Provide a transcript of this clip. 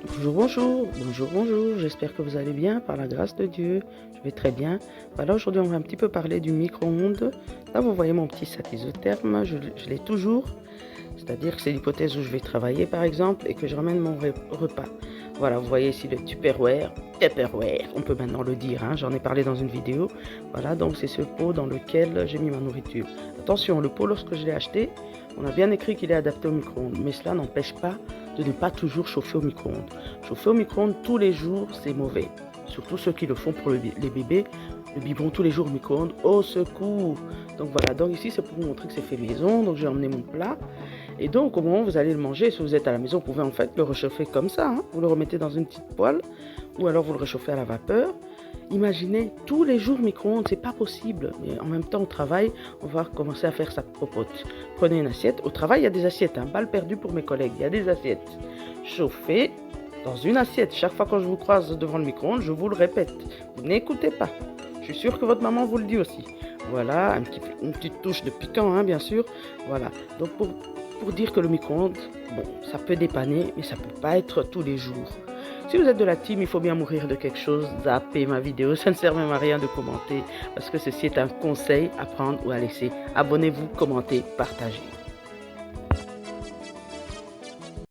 Bonjour, bonjour, bonjour, bonjour, j'espère que vous allez bien, par la grâce de Dieu, je vais très bien. Voilà, aujourd'hui on va un petit peu parler du micro-ondes. Là vous voyez mon petit sac isotherme, je l'ai toujours, c'est-à-dire que c'est l'hypothèse où je vais travailler par exemple et que je ramène mon repas. Voilà, vous voyez ici le Tupperware, on peut maintenant le dire, hein, j'en ai parlé dans une vidéo. Voilà, donc c'est ce pot dans lequel j'ai mis ma nourriture. Attention, le pot lorsque je l'ai acheté, on a bien écrit qu'il est adapté au micro-ondes, mais cela n'empêche pas de ne pas toujours chauffer au micro-ondes. Chauffer au micro-ondes tous les jours, c'est mauvais. Surtout ceux qui le font pour les bébés, le biberon tous les jours au micro-ondes, au secours. Donc voilà, donc ici c'est pour vous montrer que c'est fait maison, donc j'ai emmené mon plat. Et donc au moment où vous allez le manger, si vous êtes à la maison, vous pouvez en fait le réchauffer comme ça, hein. Vous le remettez dans une petite poêle, ou alors vous le réchauffez à la vapeur. Imaginez tous les jours micro-ondes, c'est pas possible. Mais en même temps, au travail, on va commencer à faire sa popote. Prenez une assiette. Au travail, il y a des assiettes. Hein. Balle perdue pour mes collègues. Il y a des assiettes. Chauffez dans une assiette. Chaque fois que je vous croise devant le micro-ondes, je vous le répète. Vous n'écoutez pas. Je suis sûr que votre maman vous le dit aussi. Voilà, une petite touche de piquant, hein, bien sûr. Voilà. Donc pour dire que le micro-ondes, bon, ça peut dépanner, mais ça peut pas être tous les jours. Si vous êtes de la team, il faut bien mourir de quelque chose, zappez ma vidéo, ça ne sert même à rien de commenter, parce que ceci est un conseil à prendre ou à laisser. Abonnez-vous, commentez, partagez.